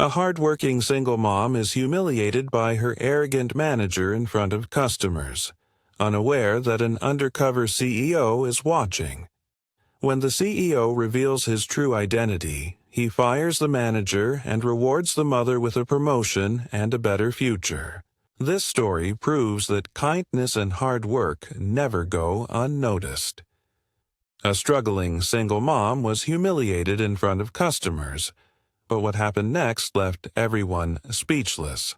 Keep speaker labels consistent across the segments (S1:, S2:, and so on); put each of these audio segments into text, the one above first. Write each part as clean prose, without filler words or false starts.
S1: A hardworking single mom is humiliated by her arrogant manager in front of customers, unaware that an undercover CEO is watching. When the CEO reveals his true identity, he fires the manager and rewards the mother with a promotion and a better future. This story proves that kindness and hard work never go unnoticed. A struggling single mom was humiliated in front of customers, but what happened next left everyone speechless.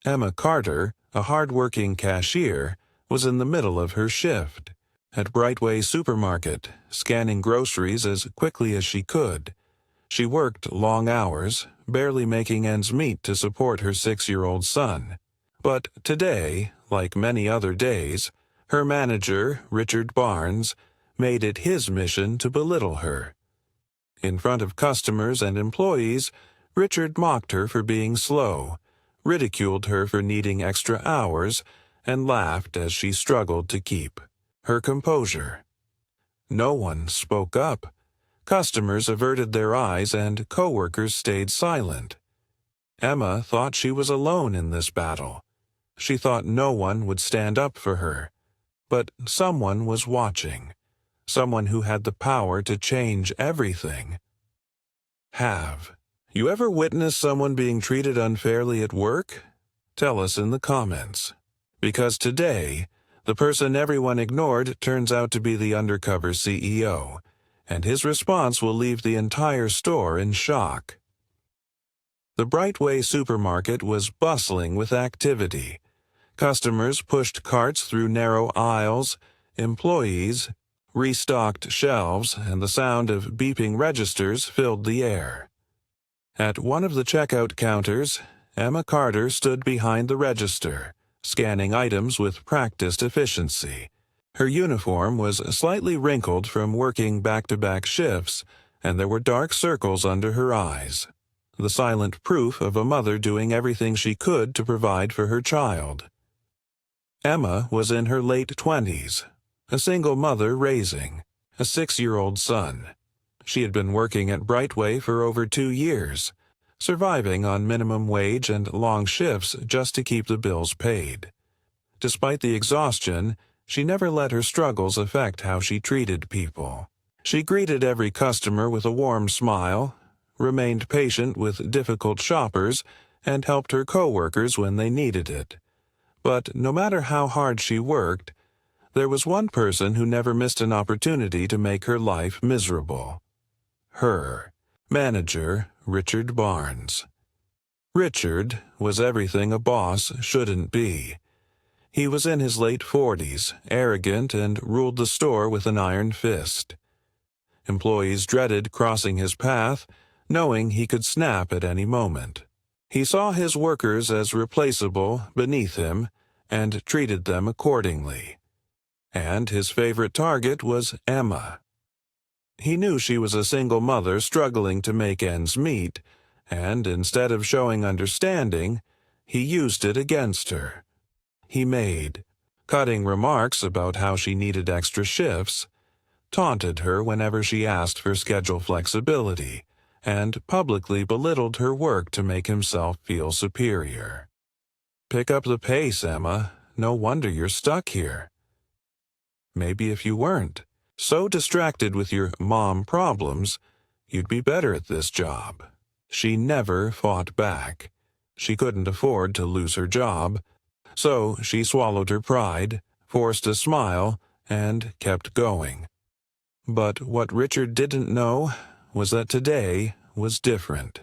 S1: Emma Carter, a hard-working cashier, was in the middle of her shift at Brightway Supermarket, scanning groceries as quickly as she could. She worked long hours, barely making ends meet to support her 6-year-old son. But today, like many other days, her manager, Richard Barnes, made it his mission to belittle her. In front of customers and employees, Richard mocked her for being slow, ridiculed her for needing extra hours, and laughed as she struggled to keep her composure. No one spoke up. Customers averted their eyes and coworkers stayed silent. Emma thought she was alone in this battle. She thought no one would stand up for her. But someone was watching. Someone who had the power to change everything. Have you ever witnessed someone being treated unfairly at work? Tell us in the comments. Because today, the person everyone ignored turns out to be the undercover CEO, and his response will leave the entire store in shock. The Brightway Supermarket was bustling with activity. Customers pushed carts through narrow aisles, employees restocked shelves, and the sound of beeping registers filled the air. At one of the checkout counters, Emma Carter stood behind the register, scanning items with practiced efficiency. Her uniform was slightly wrinkled from working back-to-back shifts, and there were dark circles under her eyes, the silent proof of a mother doing everything she could to provide for her child. Emma was in her late 20s, a single mother raising a 6-year-old son. She had been working at Brightway for over 2 years, surviving on minimum wage and long shifts just to keep the bills paid. Despite the exhaustion, she never let her struggles affect how she treated people. She greeted every customer with a warm smile, remained patient with difficult shoppers, and helped her coworkers when they needed it. But no matter how hard she worked, there was one person who never missed an opportunity to make her life miserable. Her manager, Richard Barnes. Richard was everything a boss shouldn't be. He was in his late 40s, arrogant, and ruled the store with an iron fist. Employees dreaded crossing his path, knowing he could snap at any moment. He saw his workers as replaceable beneath him and treated them accordingly. And his favorite target was Emma. He knew she was a single mother struggling to make ends meet, and instead of showing understanding, he used it against her. He made cutting remarks about how she needed extra shifts, taunted her whenever she asked for schedule flexibility, and publicly belittled her work to make himself feel superior. Pick up the pace, Emma. No wonder you're stuck here. Maybe if you weren't so distracted with your mom problems, you'd be better at this job. She never fought back. She couldn't afford to lose her job, so she swallowed her pride, forced a smile, and kept going. But what Richard didn't know was that today was different.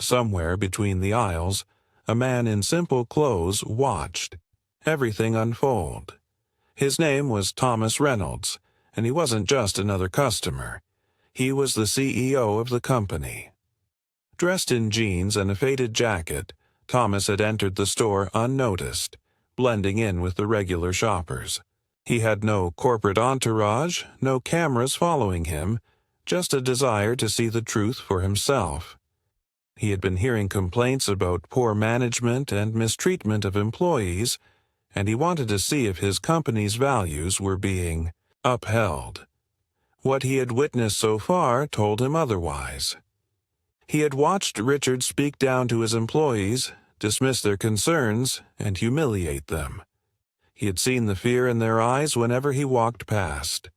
S1: Somewhere between the aisles, a man in simple clothes watched everything unfold. His name was Thomas Reynolds, and he wasn't just another customer. He was the CEO of the company. Dressed in jeans and a faded jacket, Thomas had entered the store unnoticed, blending in with the regular shoppers. He had no corporate entourage, no cameras following him, just a desire to see the truth for himself. He had been hearing complaints about poor management and mistreatment of employees, and he wanted to see if his company's values were being upheld. What he had witnessed so far told him otherwise. He had watched Richard speak down to his employees, dismiss their concerns, and humiliate them. He had seen the fear in their eyes whenever he walked past.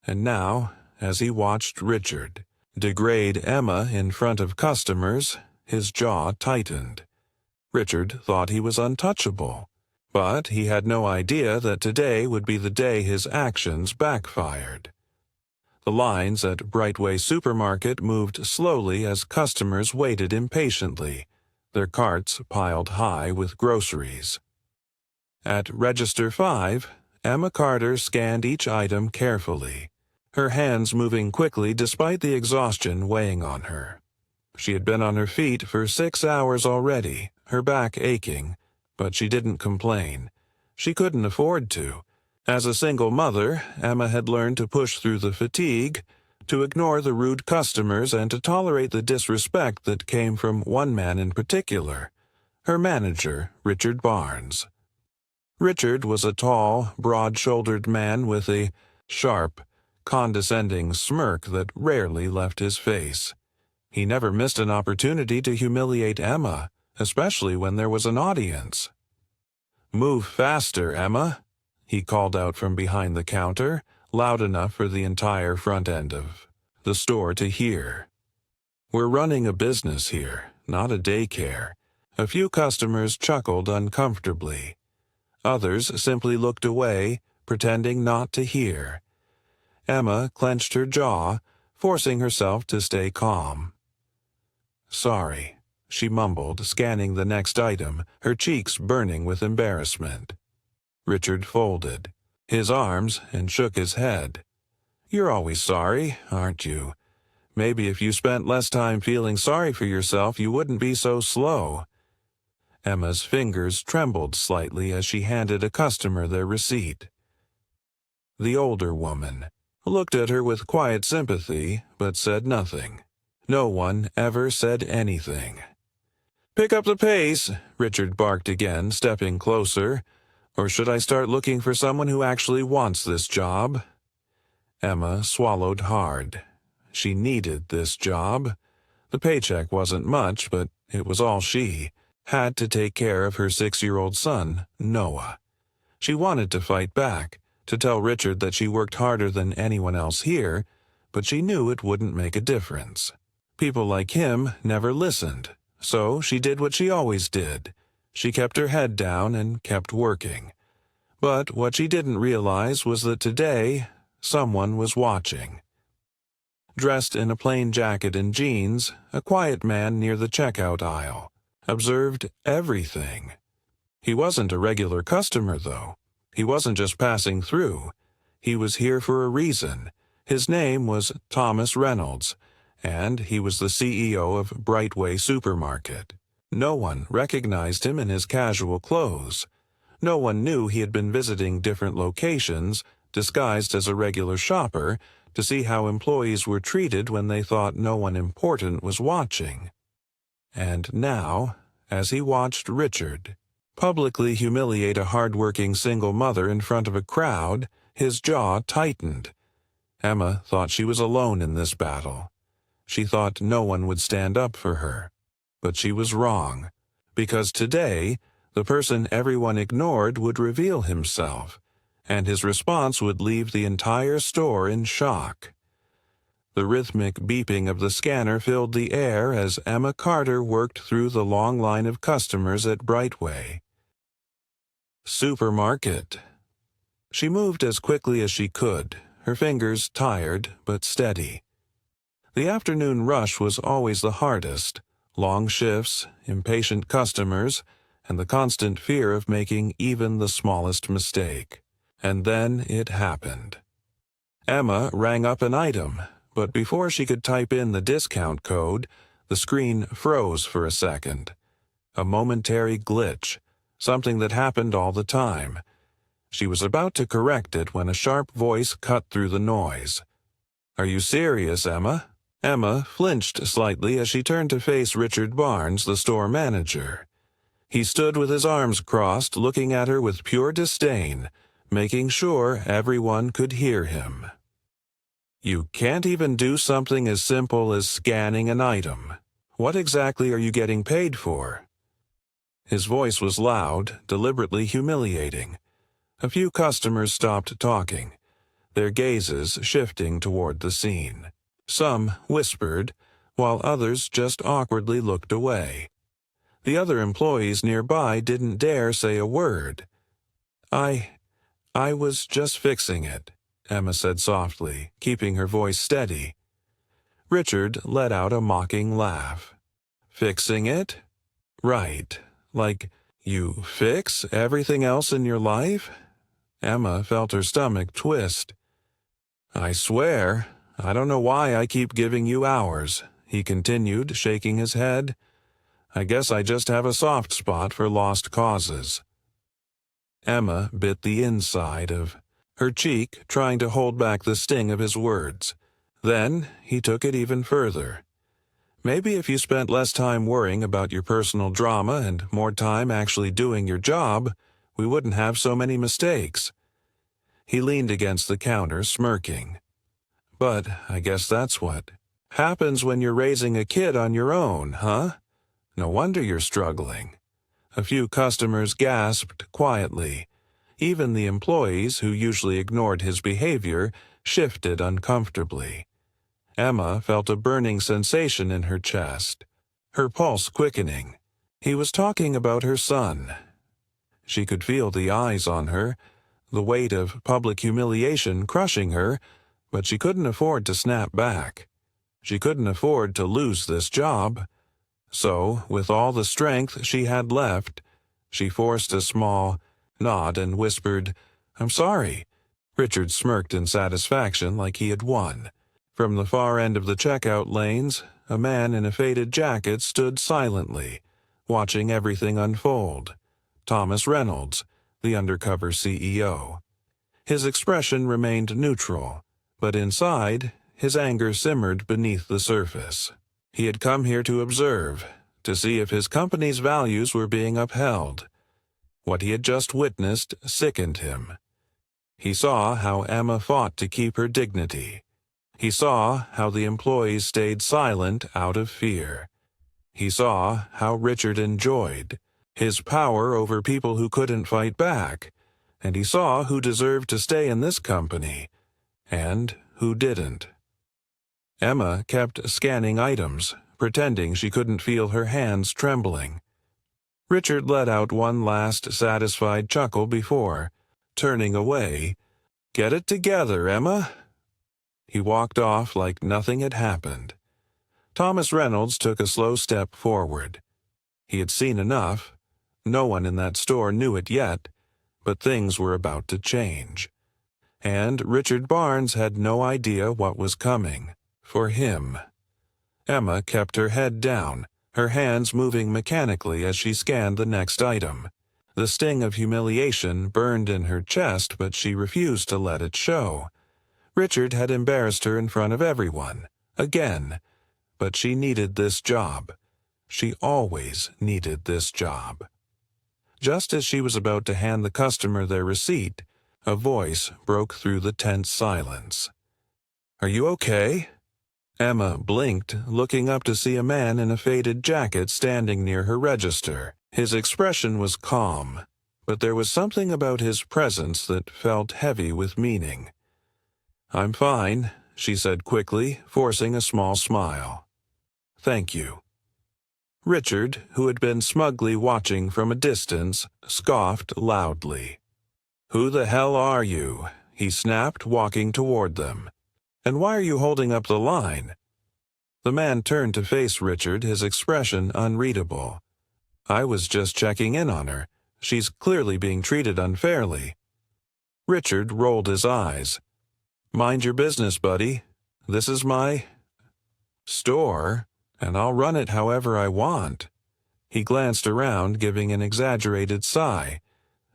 S1: And now, as he watched Richard degrade Emma in front of customers, his jaw tightened. Richard thought he was untouchable, but he had no idea that today would be the day his actions backfired. The lines at Brightway Supermarket moved slowly as customers waited impatiently, their carts piled high with groceries. At Register 5, Emma Carter scanned each item carefully, her hands moving quickly despite the exhaustion weighing on her. She had been on her feet for 6 hours already, her back aching, but she didn't complain. She couldn't afford to. As a single mother, Emma had learned to push through the fatigue, to ignore the rude customers, and to tolerate the disrespect that came from one man in particular, her manager, Richard Barnes. Richard was a tall, broad-shouldered man with a sharp, condescending smirk that rarely left his face. He never missed an opportunity to humiliate Emma, especially when there was an audience. "Move faster, Emma," he called out from behind the counter, loud enough for the entire front end of the store to hear. "We're running a business here, not a daycare." A few customers chuckled uncomfortably. Others simply looked away, pretending not to hear. Emma clenched her jaw, forcing herself to stay calm. "Sorry," she mumbled, scanning the next item, her cheeks burning with embarrassment. Richard folded his arms and shook his head. "You're always sorry, aren't you? Maybe if you spent less time feeling sorry for yourself, you wouldn't be so slow." Emma's fingers trembled slightly as she handed a customer their receipt. The older woman looked at her with quiet sympathy, but said nothing. No one ever said anything. "Pick up the pace," Richard barked again, stepping closer. "Or should I start looking for someone who actually wants this job?" Emma swallowed hard. She needed this job. The paycheck wasn't much, but it was all she had to take care of her 6-year-old son, Noah. She wanted to fight back, to tell Richard that she worked harder than anyone else here, but she knew it wouldn't make a difference. People like him never listened, so she did what she always did. She kept her head down and kept working. But what she didn't realize was that today, someone was watching. Dressed in a plain jacket and jeans, a quiet man near the checkout aisle observed everything. He wasn't a regular customer, though. He wasn't just passing through. He was here for a reason. His name was Thomas Reynolds, and he was the CEO of Brightway Supermarket. No one recognized him in his casual clothes. No one knew he had been visiting different locations, disguised as a regular shopper, to see how employees were treated when they thought no one important was watching. And now, as he watched Richard publicly humiliate a hard-working single mother in front of a crowd, his jaw tightened. Emma thought she was alone in this battle. She thought no one would stand up for her. But she was wrong, because today, the person everyone ignored would reveal himself, and his response would leave the entire store in shock. The rhythmic beeping of the scanner filled the air as Emma Carter worked through the long line of customers at Brightway. Supermarket. She moved as quickly as she could, her fingers tired but steady. The afternoon rush was always the hardest. Long shifts, impatient customers, and the constant fear of making even the smallest mistake. And then it happened. Emma rang up an item, but before she could type in the discount code, the screen froze for a second. A momentary glitch, something that happened all the time. She was about to correct it when a sharp voice cut through the noise. "Are you serious, Emma?" Emma flinched slightly as she turned to face Richard Barnes, the store manager. He stood with his arms crossed, looking at her with pure disdain, making sure everyone could hear him. "You can't even do something as simple as scanning an item. What exactly are you getting paid for?" His voice was loud, deliberately humiliating. A few customers stopped talking, their gazes shifting toward the scene. Some whispered, while others just awkwardly looked away. The other employees nearby didn't dare say a word. I was just fixing it," Emma said softly, keeping her voice steady. Richard let out a mocking laugh. "Fixing it? Right. Like you fix everything else in your life?" Emma felt her stomach twist. "I swear, I don't know why I keep giving you hours," he continued, shaking his head. "I guess I just have a soft spot for lost causes." Emma bit the inside of her cheek, trying to hold back the sting of his words. Then he took it even further. "Maybe if you spent less time worrying about your personal drama and more time actually doing your job, we wouldn't have so many mistakes." He leaned against the counter, smirking. "But I guess that's what happens when you're raising a kid on your own, huh? No wonder you're struggling." A few customers gasped quietly. Even the employees, who usually ignored his behavior, shifted uncomfortably. Emma felt a burning sensation in her chest, her pulse quickening. He was talking about her son. She could feel the eyes on her, the weight of public humiliation crushing her, but she couldn't afford to snap back. She couldn't afford to lose this job. So, with all the strength she had left, she forced a small nod and whispered, "I'm sorry." Richard smirked in satisfaction like he had won. From the far end of the checkout lanes, a man in a faded jacket stood silently, watching everything unfold. Thomas Reynolds, the Undercover CEO. His expression remained neutral, but inside, his anger simmered beneath the surface. He had come here to observe, to see if his company's values were being upheld. What he had just witnessed sickened him. He saw how Emma fought to keep her dignity. He saw how the employees stayed silent out of fear. He saw how Richard enjoyed his power over people who couldn't fight back, and he saw who deserved to stay in this company, and who didn't. Emma kept scanning items, pretending she couldn't feel her hands trembling. Richard let out one last satisfied chuckle before, turning away. "Get it together, Emma." He walked off like nothing had happened. Thomas Reynolds took a slow step forward. He had seen enough. No one in that store knew it yet, but things were about to change. And Richard Barnes had no idea what was coming. For him. Emma kept her head down, her hands moving mechanically as she scanned the next item. The sting of humiliation burned in her chest, but she refused to let it show. Richard had embarrassed her in front of everyone, again, but she needed this job. She always needed this job. Just as she was about to hand the customer their receipt, a voice broke through the tense silence. "Are you okay?" Emma blinked, looking up to see a man in a faded jacket standing near her register. His expression was calm, but there was something about his presence that felt heavy with meaning. "I'm fine," she said quickly, forcing a small smile. "Thank you." Richard, who had been smugly watching from a distance, scoffed loudly. "Who the hell are you?" he snapped, walking toward them. "And why are you holding up the line?" The man turned to face Richard, his expression unreadable. "I was just checking in on her. She's clearly being treated unfairly." Richard rolled his eyes. "Mind your business, buddy. This is my store, and I'll run it however I want." He glanced around, giving an exaggerated sigh.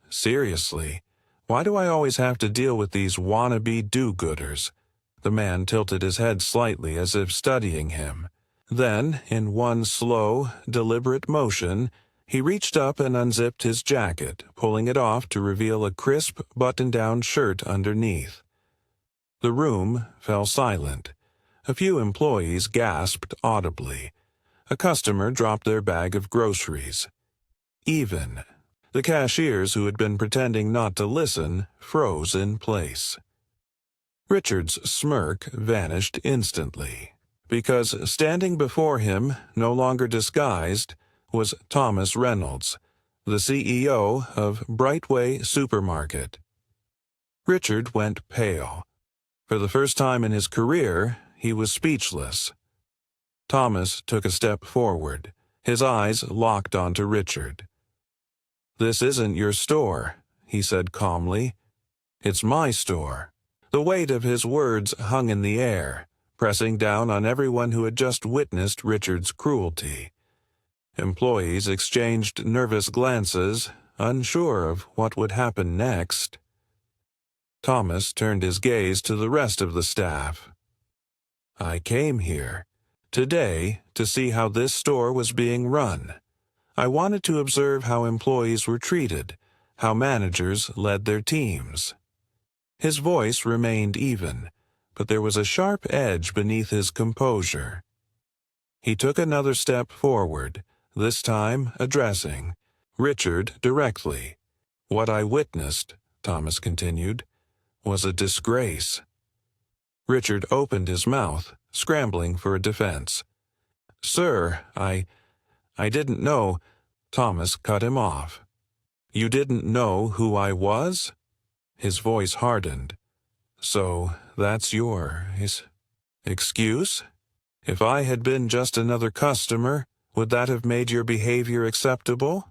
S1: "Seriously, why do I always have to deal with these wannabe do-gooders?" The man tilted his head slightly as if studying him. Then, in one slow, deliberate motion, he reached up and unzipped his jacket, pulling it off to reveal a crisp, button-down shirt underneath. The room fell silent. A few employees gasped audibly. A customer dropped their bag of groceries. Even. The cashiers who had been pretending not to listen froze in place. Richard's smirk vanished instantly, because standing before him, no longer disguised, was Thomas Reynolds, the CEO of Brightway Supermarket. Richard went pale. For the first time in his career, he was speechless. Thomas took a step forward, his eyes locked onto Richard. "This isn't your store," he said calmly. "It's my store." The weight of his words hung in the air, pressing down on everyone who had just witnessed Richard's cruelty. Employees exchanged nervous glances, unsure of what would happen next. Thomas turned his gaze to the rest of the staff. "I came here today to see how this store was being run. I wanted to observe how employees were treated, how managers led their teams." His voice remained even, but there was a sharp edge beneath his composure. He took another step forward, this time addressing Richard directly. "What I witnessed," Thomas continued, "was a disgrace." Richard opened his mouth, scrambling for a defense. "Sir, I didn't know." Thomas cut him off. "You didn't know who I was?" His voice hardened. "So that's your excuse? If I had been just another customer, would that have made your behavior acceptable?"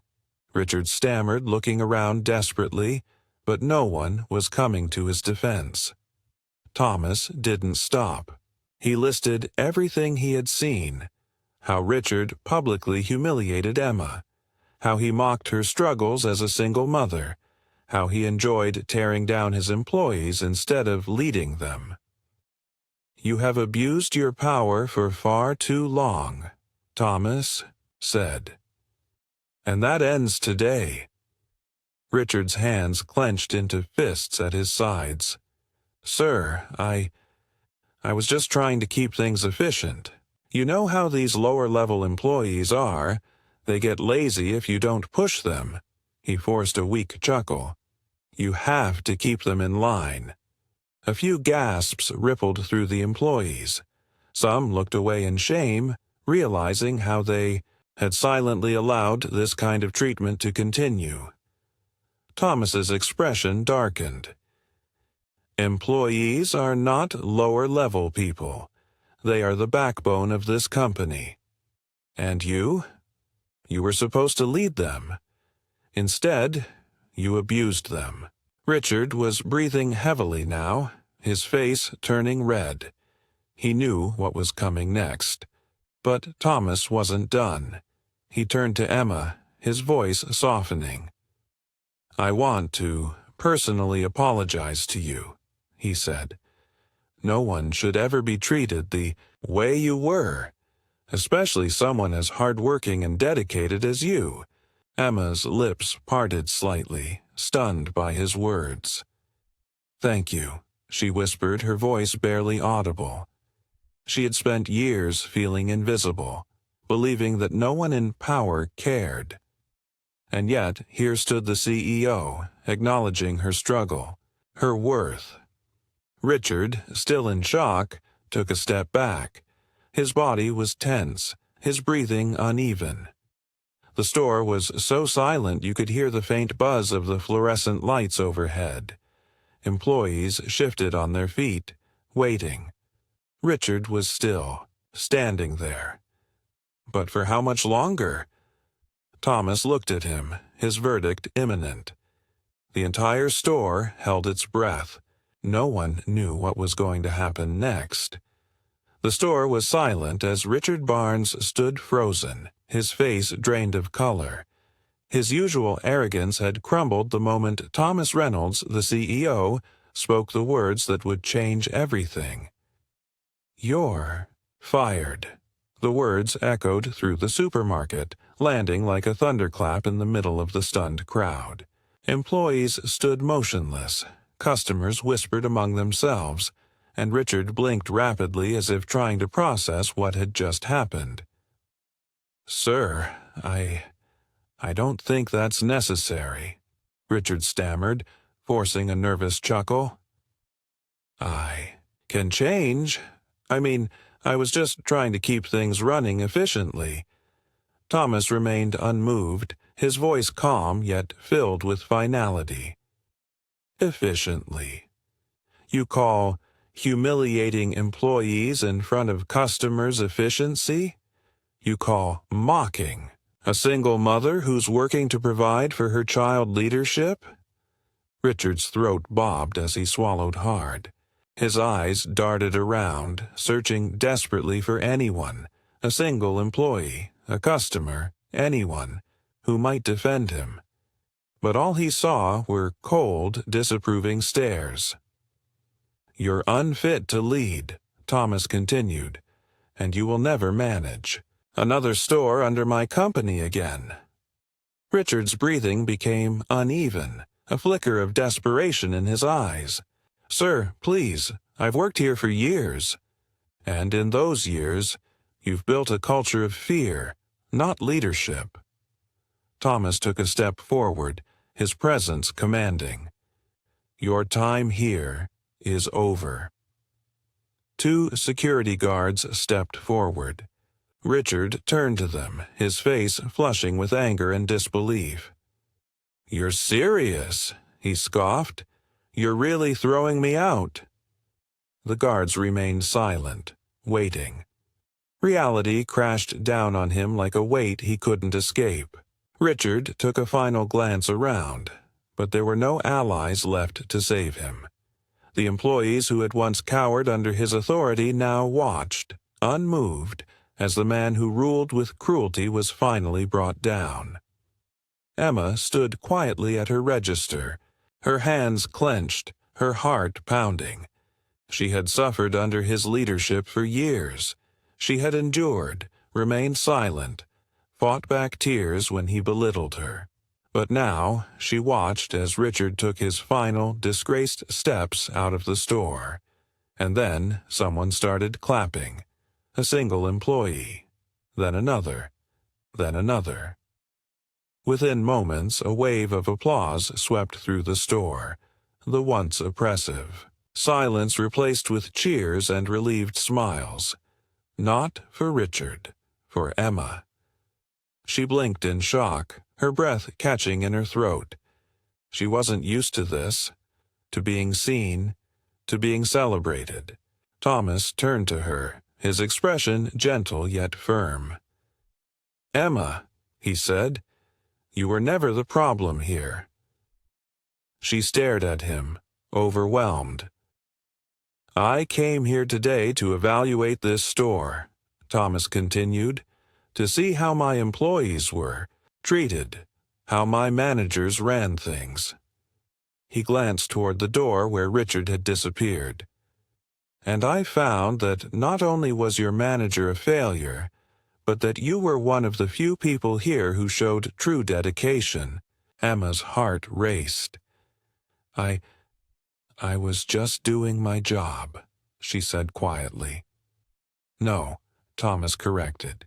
S1: Richard stammered, looking around desperately, but no one was coming to his defense. Thomas didn't stop. He listed everything he had seen: how Richard publicly humiliated Emma, how he mocked her struggles as a single mother, how he enjoyed tearing down his employees instead of leading them. "You have abused your power for far too long," Thomas said. "And that ends today." Richard's hands clenched into fists at his sides. "Sir, I was just trying to keep things efficient. You know how these lower-level employees are. They get lazy if you don't push them." He forced a weak chuckle. "You have to keep them in line." A few gasps rippled through the employees. Some looked away in shame, realizing how they had silently allowed this kind of treatment to continue. Thomas's expression darkened. "Employees are not lower-level people. They are the backbone of this company. And you were supposed to lead them. Instead, you abused them." Richard was breathing heavily now, his face turning red. He knew what was coming next. But Thomas wasn't done. He turned to Emma, his voice softening. "I want to personally apologize to you," he said. "No one should ever be treated the way you were, especially someone as hardworking and dedicated as you." Emma's lips parted slightly, stunned by his words. "Thank you," she whispered, her voice barely audible. She had spent years feeling invisible, believing that no one in power cared. And yet, here stood the CEO, acknowledging her struggle, her worth. Richard, still in shock, took a step back. His body was tense, his breathing uneven. The store was so silent you could hear the faint buzz of the fluorescent lights overhead. Employees shifted on their feet, waiting. Richard was still, standing there. But for how much longer? Thomas looked at him, his verdict imminent. The entire store held its breath. No one knew what was going to happen next. The store was silent as Richard Barnes stood frozen, his face drained of color. His usual arrogance had crumbled the moment Thomas Reynolds, the CEO, spoke the words that would change everything. "You're fired." The words echoed through the supermarket, landing like a thunderclap in the middle of the stunned crowd. Employees stood motionless. Customers whispered among themselves, and Richard blinked rapidly as if trying to process what had just happened. Sir, I don't think that's necessary, Richard stammered, forcing a nervous chuckle. I can change. I mean, I was just trying to keep things running efficiently. Thomas remained unmoved, his voice calm yet filled with finality. Efficiently. You call humiliating employees in front of customers efficiency? You call mocking a single mother who's working to provide for her child leadership? Richard's throat bobbed as he swallowed hard. His eyes darted around, searching desperately for anyone, a single employee, a customer, anyone, who might defend him. But all he saw were cold, disapproving stares. "You're unfit to lead," Thomas continued, "and you will never manage. Another store under my company again." Richard's breathing became uneven, a flicker of desperation in his eyes. "Sir, please, I've worked here for years. And in those years, you've built a culture of fear, not leadership." Thomas took a step forward, his presence commanding. "Your time here is over." Two security guards stepped forward. Richard turned to them, his face flushing with anger and disbelief. "You're serious?" he scoffed. "You're really throwing me out?" The guards remained silent, waiting. Reality crashed down on him like a weight he couldn't escape. Richard took a final glance around, but there were no allies left to save him. The employees who had once cowered under his authority now watched, unmoved, as the man who ruled with cruelty was finally brought down. Emma stood quietly at her register, her hands clenched, her heart pounding. She had suffered under his leadership for years. She had endured, remained silent, fought back tears when he belittled her. But now she watched as Richard took his final, disgraced steps out of the store. And then someone started clapping. A single employee. Then another. Then another. Within moments, a wave of applause swept through the store, the once oppressive. Silence replaced with cheers and relieved smiles. Not for Richard, for Emma. She blinked in shock, her breath catching in her throat. She wasn't used to this, to being seen, to being celebrated. Thomas turned to her, his expression gentle yet firm. "Emma," he said, "you were never the problem here." She stared at him, overwhelmed. "I came here today to evaluate this store," Thomas continued, "to see how my employees were treated, how my managers ran things." He glanced toward the door where Richard had disappeared. "And I found that not only was your manager a failure, but that you were one of the few people here who showed true dedication." Emma's heart raced. I was just doing my job," she said quietly. "No," Thomas corrected.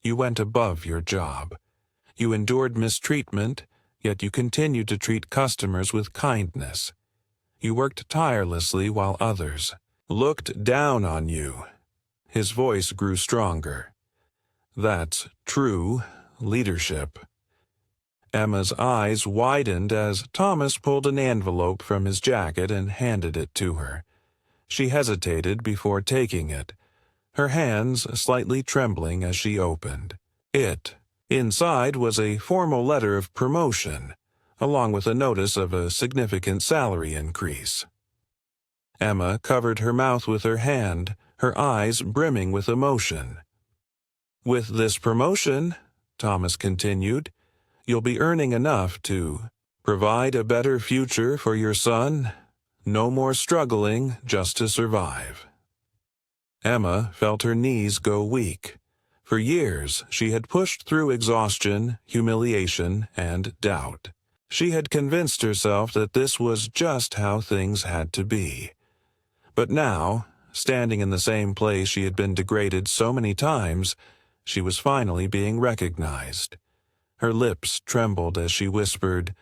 S1: "You went above your job. You endured mistreatment, yet you continued to treat customers with kindness. You worked tirelessly while others looked down on you." His voice grew stronger. "That's true leadership." Emma's eyes widened as Thomas pulled an envelope from his jacket and handed it to her. She hesitated before taking it, her hands slightly trembling as she opened. Inside was a formal letter of promotion, along with a notice of a significant salary increase. Emma covered her mouth with her hand, her eyes brimming with emotion. "With this promotion," Thomas continued, "you'll be earning enough to provide a better future for your son. No more struggling just to survive." Emma felt her knees go weak. For years, she had pushed through exhaustion, humiliation, and doubt. She had convinced herself that this was just how things had to be. But now, standing in the same place she had been degraded so many times, She was finally being recognized. Her lips trembled as she whispered,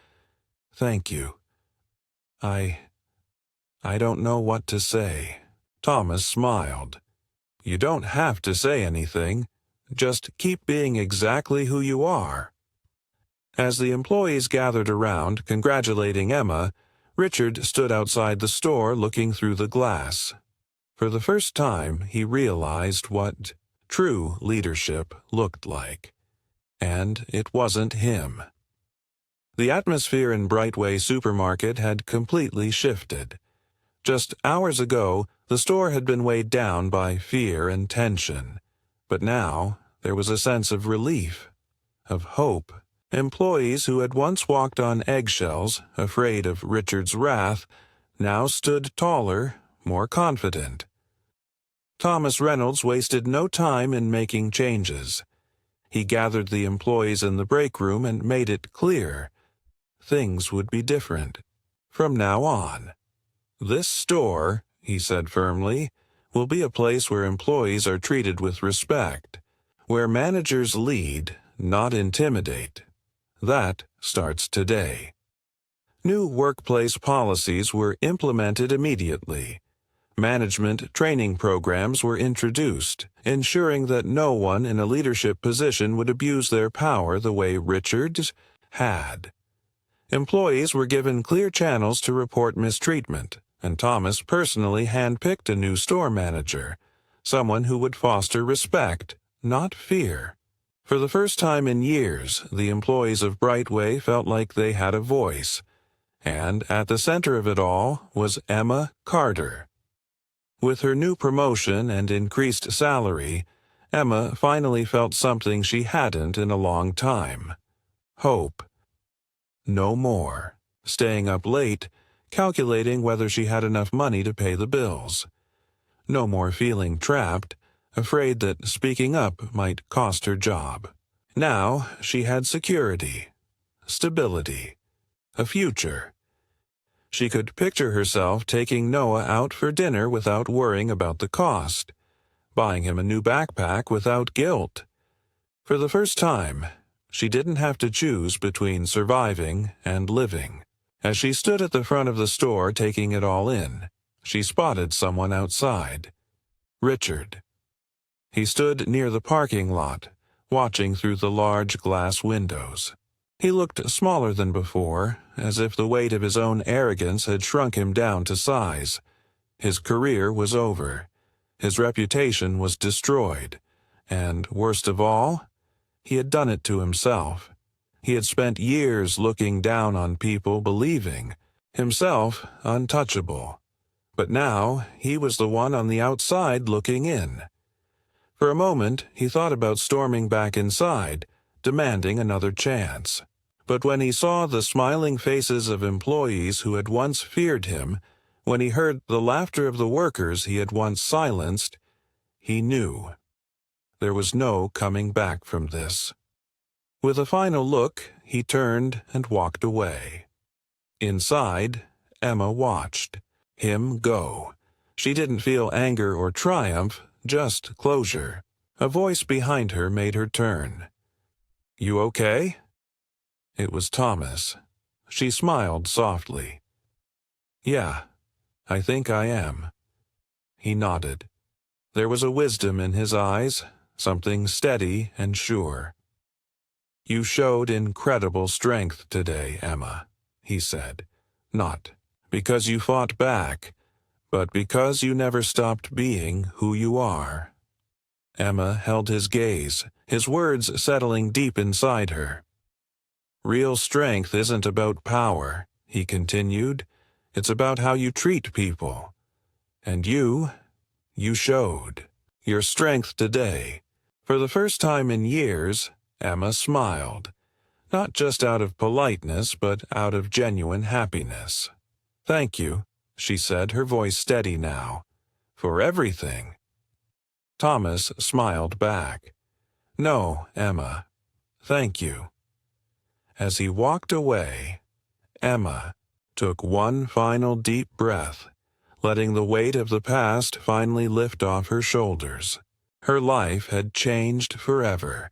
S1: "Thank you. I don't know what to say." Thomas smiled. "You don't have to say anything. Just keep being exactly who you are." As the employees gathered around, congratulating Emma, Richard stood outside the store looking through the glass. For the first time, he realized what true leadership looked like. And it wasn't him. The atmosphere in Brightway Supermarket had completely shifted. Just hours ago, the store had been weighed down by fear and tension. But now, there was a sense of relief, of hope. Employees who had once walked on eggshells, afraid of Richard's wrath, now stood taller, more confident. Thomas Reynolds wasted no time in making changes. He gathered the employees in the break room and made it clear. Things would be different. From now on. "This store," he said firmly, "will be a place where employees are treated with respect, where managers lead, not intimidate. That starts today." New workplace policies were implemented immediately. Management training programs were introduced, ensuring that no one in a leadership position would abuse their power the way Richards had. Employees were given clear channels to report mistreatment, and Thomas personally handpicked a new store manager, someone who would foster respect, not fear. For the first time in years, the employees of Brightway felt like they had a voice, and at the center of it all was Emma Carter. With her new promotion and increased salary, Emma finally felt something she hadn't in a long time. Hope. No more staying up late, calculating whether she had enough money to pay the bills. No more feeling trapped, afraid that speaking up might cost her job. Now she had security, stability, a future. She could picture herself taking Noah out for dinner without worrying about the cost, buying him a new backpack without guilt. For the first time, she didn't have to choose between surviving and living. As she stood at the front of the store taking it all in, she spotted someone outside. Richard. He stood near the parking lot, watching through the large glass windows. He looked smaller than before, as if the weight of his own arrogance had shrunk him down to size. His career was over. His reputation was destroyed. And, worst of all, he had done it to himself. He had spent years looking down on people, believing himself untouchable. But now he was the one on the outside looking in. For a moment, he thought about storming back inside, demanding another chance. But when he saw the smiling faces of employees who had once feared him, when he heard the laughter of the workers he had once silenced, he knew. There was no coming back from this. With a final look, he turned and walked away. Inside, Emma watched him go. She didn't feel anger or triumph, just closure. A voice behind her made her turn. "You okay?" It was Thomas. She smiled softly. "Yeah, I think I am." He nodded. There was a wisdom in his eyes, something steady and sure. "You showed incredible strength today, Emma," he said. "Not because you fought back, but because you never stopped being who you are." Emma held his gaze, his words settling deep inside her. "Real strength isn't about power," he continued. "It's about how you treat people. And you showed your strength today." For the first time in years, Emma smiled, not just out of politeness, but out of genuine happiness. "Thank you," she said, her voice steady now, "for everything." Thomas smiled back. "No, Emma, thank you." As he walked away, Emma took one final deep breath, letting the weight of the past finally lift off her shoulders. Her life had changed forever,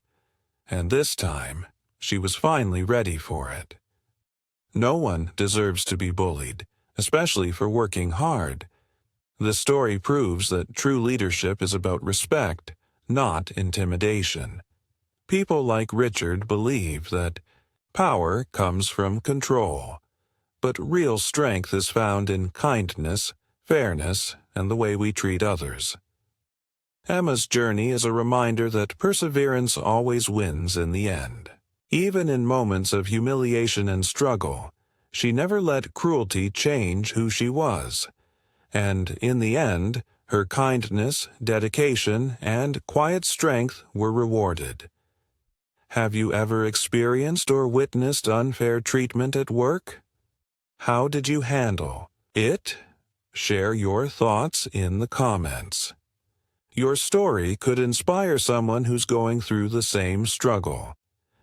S1: and this time she was finally ready for it. No one deserves to be bullied, especially for working hard. This story proves that true leadership is about respect, not intimidation. People like Richard believe that power comes from control, but real strength is found in kindness, fairness, and the way we treat others. Emma's journey is a reminder that perseverance always wins in the end. Even in moments of humiliation and struggle, she never let cruelty change who she was. And in the end, her kindness, dedication, and quiet strength were rewarded. Have you ever experienced or witnessed unfair treatment at work? How did you handle it? Share your thoughts in the comments. Your story could inspire someone who's going through the same struggle.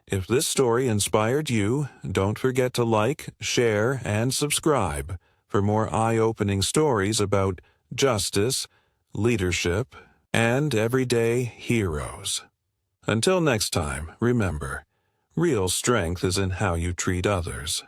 S1: If this story inspired you, don't forget to like, share, and subscribe for more eye-opening stories about justice, leadership, and everyday heroes. Until next time, remember, real strength is in how you treat others.